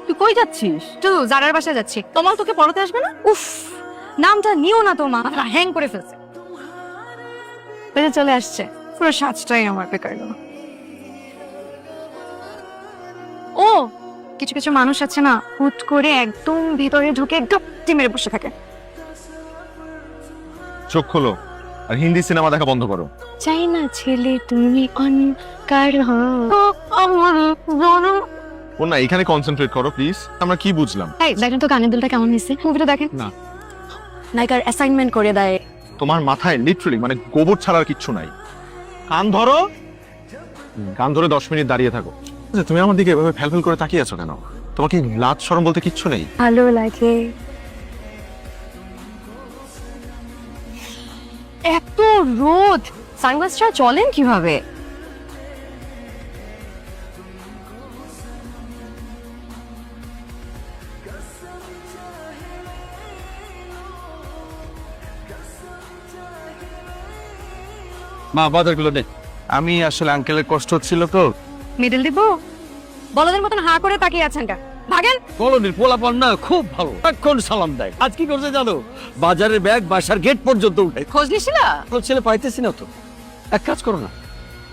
তুই কই যাচ্ছিস? তুই জারার বাসায় যাচ্ছি। তোমার তোকে পড়াতে আসবে না? উফ, নামটা নিও না তো মা, হ্যাং করে ফেলছে। বেড়ে চলে আসছে, পুরো সাজটাই আমার বেকার গেল। ও, কিছু কিছু মানুষ আছে না, হুট করে একদম ভিতরে ঢুকে গাপটি মেরে বসে থাকে। চোখ খোলো আর হিন্দি সিনেমা দেখা বন্ধ করো। চাই না ছেলে তুমি অনকার আমার না, এখানে কনসেন্ট্রেট করো প্লিজ। আমরা কি বুঝলাম? এই দেখেন তো গানের দুলটা কেমন হয়েছে, মুভিটা দেখেন না। নায়িকার অ্যাসাইনমেন্ট করে দেয়। তোমার মাথায় লিটারালি মানে গোবর ছাড়ার কিচ্ছু নাই। কান ধরো, কান ধরে 10 মিনিট দাঁড়িয়ে থাকো। আচ্ছা, তুমি আমার দিকে এভাবে ফেলফেল করে তাকিয়ে আছো কেন? তোমার কি লাজ শরম বলতে কিচ্ছু নেই? ভালো লাগে। এত রোদ, সানগ্লাস ছাড়া চলেন কিভাবে? মা বাজারগুলো নে। আমি আসলে আঙ্কেলের কষ্ট হচ্ছিল তো। মিডল দিব? বলদের মতন হা করে তাকিয়ে আছেন কেন? ভাগেন। কলোনির পোলাপান না খুব ভালো, এখন সালাম দেয়। আজ কি করছে জানো? বাজারের ব্যাগ বাসার গেট পর্যন্ত উঠে। খোঁজ নিছিলা? তোর ছেলে পাইতেছি না তো। এক কাজ করো না,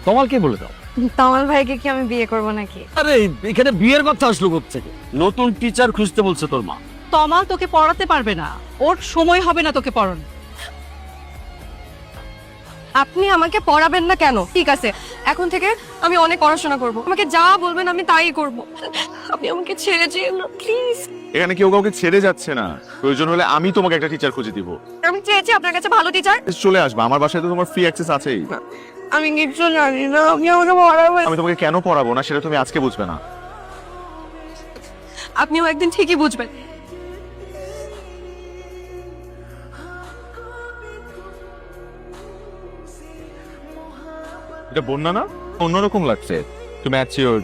তমালকে বলে দাও। তামাল ভাইকে কি আমি বিয়ে করব নাকি? আরে এখানে বিয়ের কথা আসলো কোত্থেকে? নতুন টিচার খুঁজতে বলছে তোর মা। তমাল তোকে পড়াতে পারবে না, ওর সময় হবে না তোকে পড়ানো। আপনি আমাকে পড়াবেন না কেন? ঠিক আছে, এখন থেকে আমি অনেক পড়াশোনা করব, আমাকে যা বলবেন আমি তাই করব। আপনি আমাকে ছেড়ে যেন না প্লিজ। এখানে কেউ কাউকে ছেড়ে যাচ্ছে না। প্রয়োজন হলে আমি তোমাকে একটা টিচার খুঁজে দিব। আমি চেয়েছি আপনার কাছে ভালো টিচার। চলে আসবে, আমার বাসায় তো তোমার ফ্রি অ্যাক্সেস আছেই। আমি কিছু জানি না, আপনি আমাকে পড়াবেন। আমি তোমাকে কেন পড়াবো না সেটা তুমি আজকে বুঝবে না। আপনিও একদিন ঠিকই বুঝবেন। এটা বন্যা না, অন্যরকম লাগছে। তুমি ম্যাচিওর,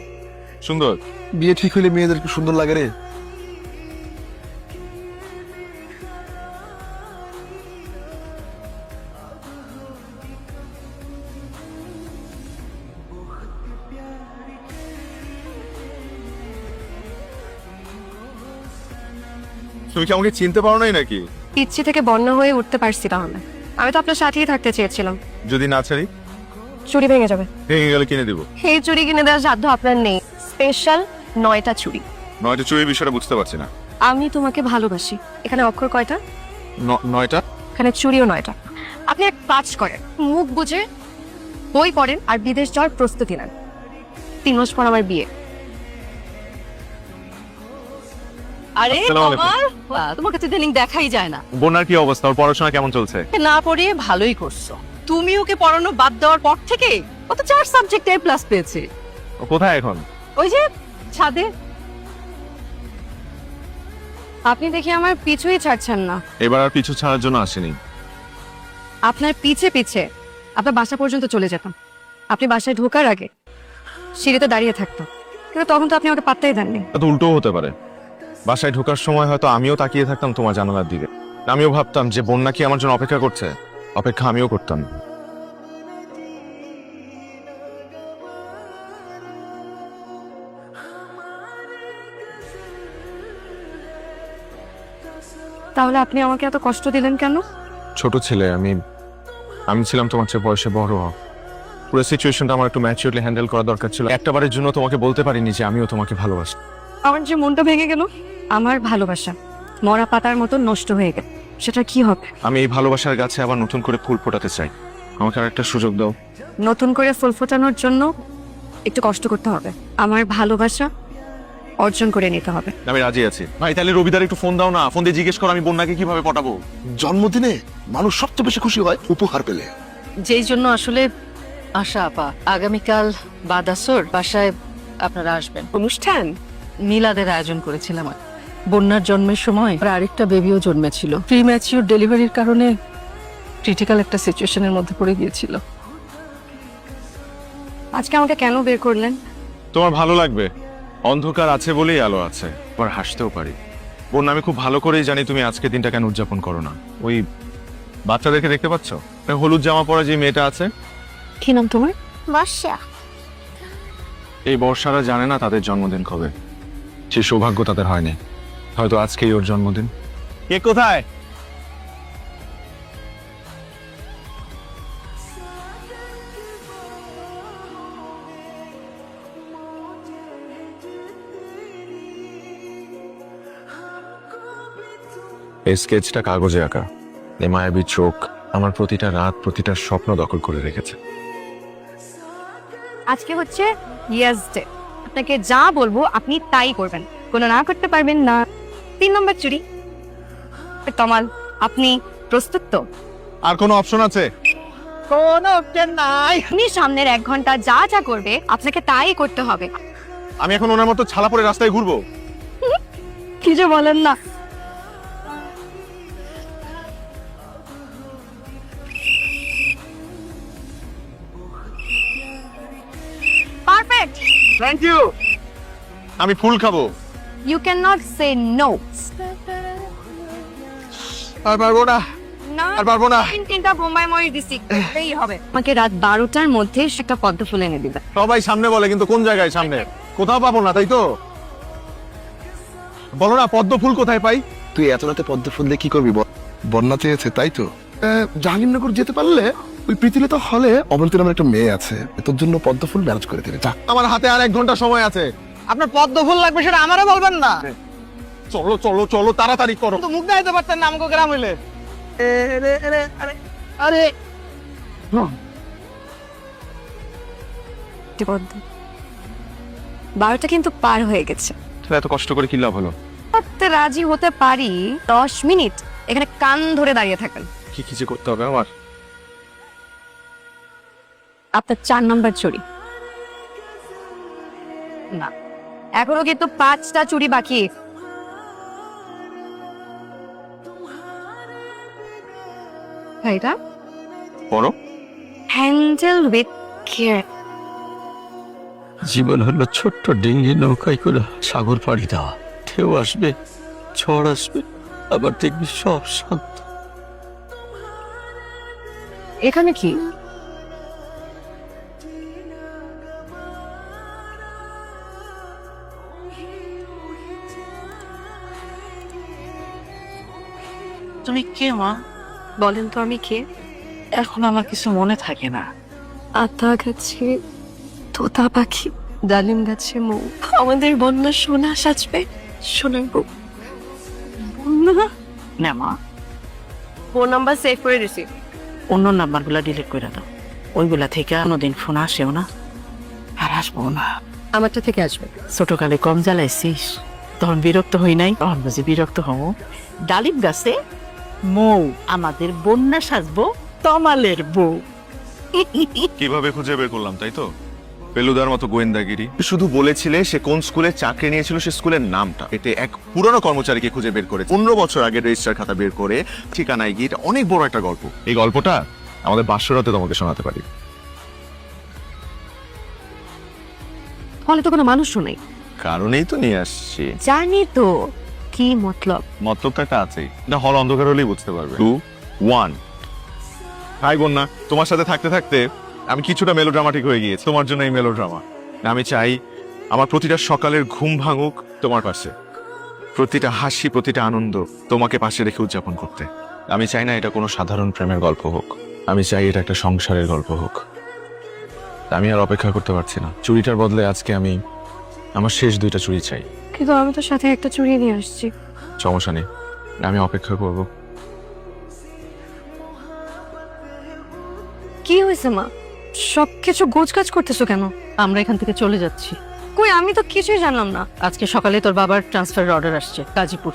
সুন্দর। বিয়ে ঠিক হইলে মেয়েদের কি সুন্দর লাগে রে। তুমি কি আমাকে চিনতে পারো নাই নাকি? ইচ্ছে থেকে বন্যা হয়ে উঠতে পারছি তাহলে। আমি তো আপনার সাথেই থাকতে চেয়েছিলাম। যদি না ছাড়ি? চুড়ি ভেঙে যাবে। ভেঙে গেলে কিনে দিব। এই চুড়ি কিনে দেওয়ার সাধ্য আপনার নেই। স্পেশাল 9টা চুড়ি। নয়টা চুরির বিষয়টা বুঝতে পারছি না। আমি তোমাকে ভালোবাসি। এখানে অক্ষর কয়টা? 9টা। এখানে চুড়িও 9টা। আপনি এক কাজ করেন, মুখ বুঝে বই পড়েন আর বিদেশ যাওয়ার প্রস্তুতি নেন। 3 মাস পর আমার বিয়ে। আরে আসসালামু আলাইকুম। তমাল, তোমার কাছে দিন দেখাই যায় না। বন্যার কি অবস্থা? ওর পড়াশোনা কেমন চলছে? না পড়িয়ে ভালোই করছো। তুমি ওকে পড়ানো বাদ দেওয়ার পর থেকে ও তো 4 সাবজেক্টে প্লাস পেয়েছে। ও কোথায় এখন? ওই যে ছাদে। আপনি দেখি আমার পিছুই ছাড়ছেন না। এবার আর পিছু ছাড়ার জন্য আসেনি। আপনার পিছে পিছে আপনার বাসা পর্যন্ত চলে যেতাম। আপনি বাসায় ঢোকার আগে সিঁড়িতে দাঁড়িয়ে থাকতো, কিন্তু তখন তো আপনি আমাকে পাত্তাই দেননি। তা তো উল্টো হতে পারে। বাসায় ঢোকার সময় হয়তো আমিও তাকিয়ে থাকতাম তোমার জানালার দিকে। আমিও ভাবতাম যে বন্যা কি আমার জন্য অপেক্ষা করছে। অপেক্ষা আমিও করতাম। তাহলে আপনি আমাকে এত কষ্ট দিলেন কেন? ছোট ছেলে আমি ছিলাম তোমার চেয়ে বয়সে বড়। পুরো সিচুয়েশনটা আমার একটু ম্যাচিউরলি হ্যান্ডেল করা দরকার ছিল। একটাবারের জন্য তোমাকে বলতে পারিনি যে আমিও তোমাকে ভালোবাসি। আমার যে মনটা ভেঙে গেল, আমার ভালোবাসা মরা পাতার মতো নষ্ট হয়ে গেল, সেটা কি হবে? আমি এই ভালোবাসার গাছে আবার নতুন করে ফুল ফোটাতে চাই। আমাকে আর একটা সুযোগ দাও। নতুন করে ফুল ফোটানোর জন্য একটু কষ্ট করতে হবে। আমার ভালোবাসা অর্জন করে নিতে হবে। আমি রাজি আছি। ভাই তাহলে রবিদার একটু ফোন দাও না। ফোন দিয়ে জিজ্ঞেস করো আমি বন্যাকে কিভাবে পটাবো। জন্মদিনে মানুষ সবচেয়ে বেশি খুশি হয় উপহার পেলে। যেই জন্য আসলে আশা আপা আগামীকাল বাদাসর বাসায় আপনারা আসবেন। অনুষ্ঠান মিলাদের আয়োজন করেছিলাম। বন্যার জন্মের সময় আর আরেকটা বেবিও জন্মেছিল। প্রিম্যাচিউর ডেলিভারির কারণে ক্রিটিক্যাল একটা সিচুয়েশনের মধ্যে পড়ে গিয়েছিল। আজকে আমাকে কেন বের করলেন? তোমার ভালো লাগবে। অন্ধকার আছে বলেই আলো আছে। আবার হাসতেও পারি। বন্যা আমি খুব ভালো করেই জানি তুমি আজকে দিনটা কেন উদযাপন করো না। ওই বাচ্চাদেরকে দেখতে পাচ্ছ? হলুদ জামা পরা যে মেয়েটা আছে। কি নাম তোমার? বর্ষা। এই বর্ষারা জানে না তাদের জন্মদিন কবে, সে সৌভাগ্য তাদের হয়নি। হয়তো আজকেই ওর জন্মদিন। কে কোথায়? এই স্কেচটা কাগজে আঁকা। এই মায়াবী চোখ আমার প্রতিটা রাত, প্রতিটা স্বপ্ন দখল করে রেখেছে। আজকে হচ্ছে ইয়েস ডে। আপনাকে যা বলবো আপনি তাই করবেন, কোনো না করতে পারবেন না। 3 নম্বর চুরি। তমাল, আপনি প্রস্তুত তো? আর কোনো অপশন আছে? কোনো অপশন নাই। আপনি সামনের 1 ঘন্টা যা যা করবে আপনাকে তাই করতে হবে। আমি এখন ওনার মতো ছালা পরে রাস্তায় ঘুরবো? কি যে বলেন না। পারফেক্ট। Thank you. আমি ফুল খাবো। You can not say no. আর পারবো না, না, আর পারবো না। 3টা বোম্বাই মরিচ দিছি, এই হবে। আমাকে রাত 12টার মধ্যে একটা পদ্ম ফুল এনে দিবে। সবাই সামনে বলে, কিন্তু কোন জায়গায় সামনে? কোথাও পাবো না, তাই তো? বলো না, পদ্ম ফুল কোথায় পাই? তুই এত রাতে পদ্ম ফুল দিয়ে কি করবি? বন্যা চেয়েছে, তাই তো? জাহাঙ্গীরনগর যেতে পারলে ওই প্রীতিলতা হলে অবন্তী নামের একটা মেয়ে আছে, তোর জন্য পদ্ম ফুল ম্যানেজ করে দেবে। যা। আমার হাতে আর 1 ঘন্টা সময় আছে। আপনার পদ্ম ফুল লাগবে সেটা আমারও বলবেন না। চলো চলো চলো, তাড়াতাড়ি করো। তো মুখ দেখাইতে পারতেন না আমাকে গ্রাম হইলে। আরে পদ্ম 12টা কিন্তু পার হয়ে গেছে। এত কষ্ট করে কি লাভ হলো? করতে রাজি হতে পারি 10 মিনিট এখানে কান ধরে দাঁড়িয়ে থাকেন। কি কি যে করতে হবে আমার? আপনার 4 নম্বর চুরি। না, এখনো কিন্তু 5টা চুরি বাকি। এটা পড়ো। Handle with care. জীবন হলো ছোট্ট ডিঙ্গি নৌকায় করে সাগর পাড়ি দেওয়া। ঢেউ আসবে, ঝড় আসবে, আবার দেখবি সব শান্ত। এখানে কি? তুমি কে মা? বলেন তো আমি কে? এখন আমার কিছু মনে থাকে না। আতা গাছে তোতা পাখি, ডালিম গাছে মৌ, আমাদের বন্যা সোনা সাজবে সোনার বউ। বন্যা না মা, ফোন নাম্বার সেভ করে দিছি। অন্য নাম্বারগুলো ডিলিট করে দাও। ওইগুলা থেকে কোনোদিন ফোন আসেও না, আর আসবো না। আমারটা থেকে আসবে। ছোটকালে কম জ্বালাইছিস, তখন বিরক্ত হই নাই, তখন বুঝি বিরক্ত হব। ডালিম গাছে মৌ, আমাদের বন্যা সাজবো তমালের বউ। কিভাবে খুঁজে বের করলাম, তাই তো? পেলুদার মতো গোয়েন্দাগিরি। শুধু বলেছিলে সে কোন স্কুলে চাকরি নিয়েছিল, সে স্কুলের নামটা। এতে এক পুরনো কর্মচারীকে খুঁজে বের করে 15 বছর আগে রেজিস্টার খাতা বের করে ঠিকানায় গিয়ে, এটা অনেক বড় একটা গল্প। এই গল্পটা আমাদের বাসরাতে তোমাকে শোনাতে পারি। ফলে তো কোনো মানুষও নেই। কারণেই তো নিয়ে আসছি। জানি তো কি মতলব। মতলব তো একটা আছেই, এটা হল অন্ধকার হলেই বুঝতে পারবে। 2, 1। হাই বন্যা, তোমার সাথে থাকতে থাকতে আমি কিছুটা মেলোড্রামাটিক হয়ে গিয়েছি। তোমার জন্য এই মেলোড্রামা। আমি চাই আমার প্রতিটা সকালের ঘুম ভাঙুক তোমার পাশে, প্রতিটা হাসি, প্রতিটা আনন্দ তোমাকে পাশে রেখে উদযাপন করতে। আমি চাই না এটা কোনো সাধারণ প্রেমের গল্প হোক, আমি চাই এটা একটা সংসারের গল্প হোক। আমি আর অপেক্ষা করতে পারছি না। চুরিটার বদলে আজকে আমি আমার শেষ 2টা চুরি চাই। কিন্তু আমি তো সাথে একটা চুরি নিয়ে আসছি। সমস্যা নেই, আমি অপেক্ষা করব। কি হয়েছে মা? সবকিছু গোছগাছ করতেছো কেন? আমরা এখান থেকে চলে যাচ্ছি। কই, আমি তো কিছুই জানলাম না। আজকে সকালে তোর বাবার ট্রান্সফারের অর্ডার আসছে গাজীপুর।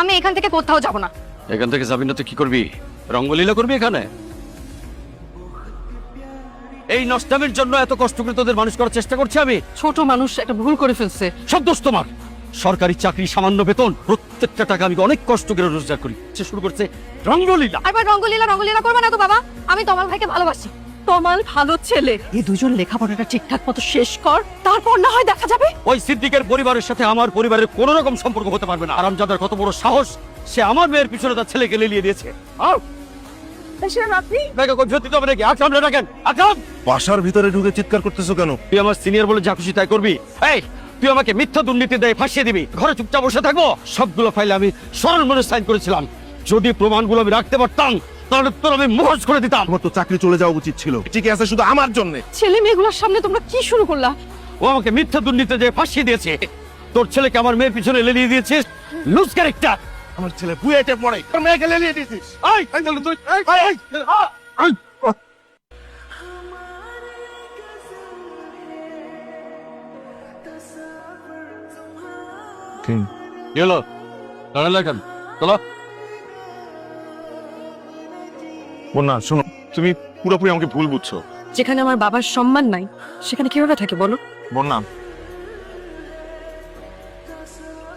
আমি এখান থেকে কোথাও যাব না। এখান থেকে যাবি না তো কি করবি? রঙ্গলীলা করবি এখানে? এই নষ্টামের জন্য এত কষ্ট করে তোদের মানুষ করার চেষ্টা করছি আমি। ছোট মানুষ একটা ভুল করে ফেলছে। সব দোষ তোমার। সরকারি চাকরি, সামান্য বেতন, প্রত্যেকটা টাকা আমি অনেক কষ্ট করে রোজগার করি। সে শুরু করছে রঙ্গলীলা। আবার রঙ্গলীলা করবে না তো বাবা। আমি তোমার ভাইকে ভালোবাসি। তমাল ভালো ছেলে। এই দুজন লেখাপড়াটা ঠিকঠাক মতো শেষ কর, তারপর না হয় দেখা যাবে। ওই সিদ্দিকের পরিবারের সাথে আমার পরিবারের কোনো রকম সম্পর্ক হতে পারবে না। আরামজাদার কত বড় সাহস, সে আমার মেয়ের পিছনে তার ছেলেকে লেলিয়ে দিয়েছে। বাসার ভিতরে ঢুকে চিৎকার করতেছো কেন? তুই আমার সিনিয়র বলে যা খুশি তাই করবি? এই, তুই আমাকে মিথ্যা দুর্নীতি দেয় ফাঁসিয়ে দিবি, ঘরে চুপচাপ বসে থাকবো? সবগুলো ফাইলে আমি সরল মনে সাইন করেছিলাম। যদি প্রমাণগুলো আমি রাখতে পারতাম তাহলে তোর আমি মুখোশ করে দিতাম। তোমার তো চাকরি চলে যাওয়া উচিত ছিল। ঠিকই আছে শুধু আমার জন্য। ছেলে মেয়েগুলোর সামনে তোমরা কি শুরু করলা? ও আমাকে মিথ্যা দুর্নীতি দিয়ে ফাঁসিয়ে দিয়েছে। তোর ছেলেকে আমার মেয়ের পিছনে লেলিয়ে দিয়েছিস। Loose character. আমার ছেলে বুয়েটে পড়ে, তোর মেয়েকে লেলিয়ে দিয়েছিস। কি হলো? দাঁড়ালে কেন? চলো। বন্যা শোনো, তুমি পুরোপুরি আমাকে ভুল বুঝছো। যেখানে আমার বাবার সম্মান নাই সেখানে কিভাবে থাকে বলো? Bonna,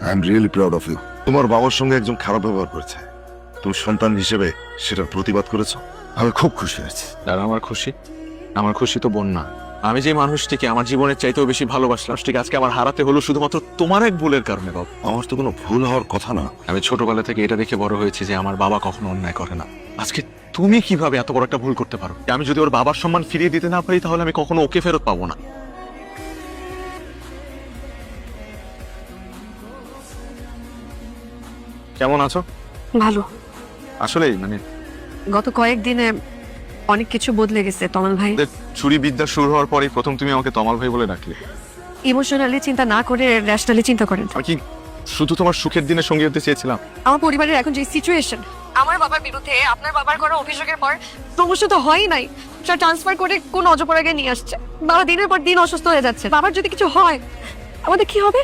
I am really proud of you. তোমার বাবার সঙ্গে একজন খারাপ ব্যবহার করেছে, তুমি সন্তান হিসেবে সেটার প্রতিবাদ করেছো। আমি খুব খুশি হয়েছি। আর আমার খুশি তো বন্যা। আমি যে মানুষটিকে আমার জীবনের চাইতেও বেশি ভালোবাসলাম, সেটিকে আজকে আমার হারাতে হলো শুধুমাত্র তোমার এক ভুলের কারণে। বাবা, আমার তো কোনো ভুল হওয়ার কথা না। আমি ছোটবেলা থেকে এটা দেখে বড় হয়েছি যে আমার বাবা কখনো অন্যায় করে না। আজকে তুমি কিভাবে এত বড় একটা ভুল করতে পারো? আমি যদি ওর বাবার সম্মান ফিরিয়ে দিতে না পারি তাহলে আমি কখনো ওকে ফেরত পাবো না। কেমন আছো? ভালো। আসলে মানে গত কয়েকদিনে অনেক কিছু বদলে গেছে তমাল ভাই। ছুরি বিদ্যা শুরু হওয়ার পরেই প্রথম তুমি আমাকে তমাল ভাই বলে ডাকলে। ইমোশনালি চিন্তা না করে রেশনালি চিন্তা করেন। আমি কি শুধু তোমার সুখের দিনে সঙ্গী হতে চেয়েছিলাম? আমার পরিবারের এখন যে সিচুয়েশন, আমার বাবার বিরুদ্ধে আপনার বাবার করা অভিযোগের পর প্রমোশন তো হয়ই নাই, সেটা ট্রান্সফার করে কোন অজপরাগে নিয়ে আসছে। বাবা দিনের পর দিন অসুস্থ হয়ে যাচ্ছে। বাবার যদি কিছু হয় আমাদের কি হবে?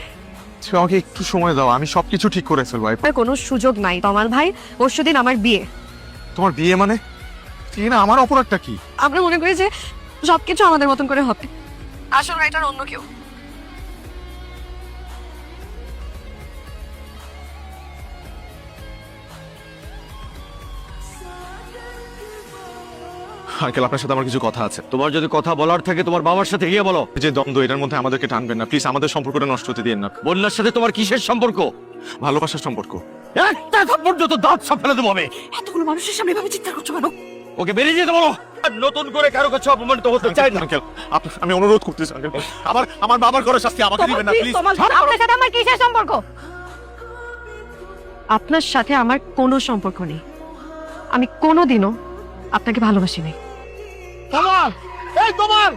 তুমি আমাকে একটু সময় দাও, আমি সবকিছু ঠিক করে ফেলবো। আর কোনো সুযোগ নাই তমাল ভাই। পরশুদিন আমার বিয়ে। তোমার বিয়ে মানে? ঠিক না, আমার অপরাধটা কি? আমরা মনে করি যে সবকিছু আমাদের মতন করে হবে, আসল রাইটার অন্য কেউ। আঙ্কেল, আপনার সাথে আমার কিছু কথা আছে। তোমার যদি কথা বলার থাকে তোমার বাবার সাথে গিয়ে বলো। যে দ্বন্দ্ব, এটার মধ্যে আমাদেরকে টানবেন না প্লিজ। আমাদের সম্পর্কটা নষ্ট হতে দিন না। বন্যার সাথে তোমার কিসের সম্পর্ক? ভালোবাসার সম্পর্ক। একটা থাপ্পড় তো দাঁত সব ফেলে দেবো আমি। এতগুলো মানুষের সামনে এভাবে চিৎকার করছো কেন? ওকে বেরিয়ে যেতে বলো। আর নতুন করে কারো কাছে অপমানিত হতে চাই না। আঙ্কেল, আমি অনুরোধ করতেছি আঙ্কেল, আমার বাবার করা শাস্তি আমাকে দিবেন না প্লিজ। আপনার সাথে আমার কিসের সম্পর্ক? আপনার সাথে আমার কোনো সম্পর্ক নেই। আমি কোনোদিনও আপনাকে ভালোবাসি নাই। তোমার এই তোমার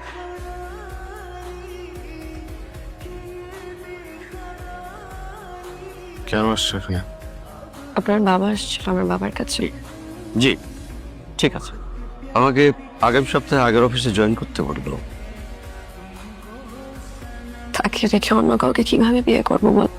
কেন আসছে এখানে? আপনার বাবা আসছিল আমার বাবার কাছে। জি ঠিক আছে, আমাকে আগামী সপ্তাহে আগের অফিসে জয়েন করতে বললো। তাকে রেখে অন্য কাউকে কিভাবে বিয়ে করবো বল?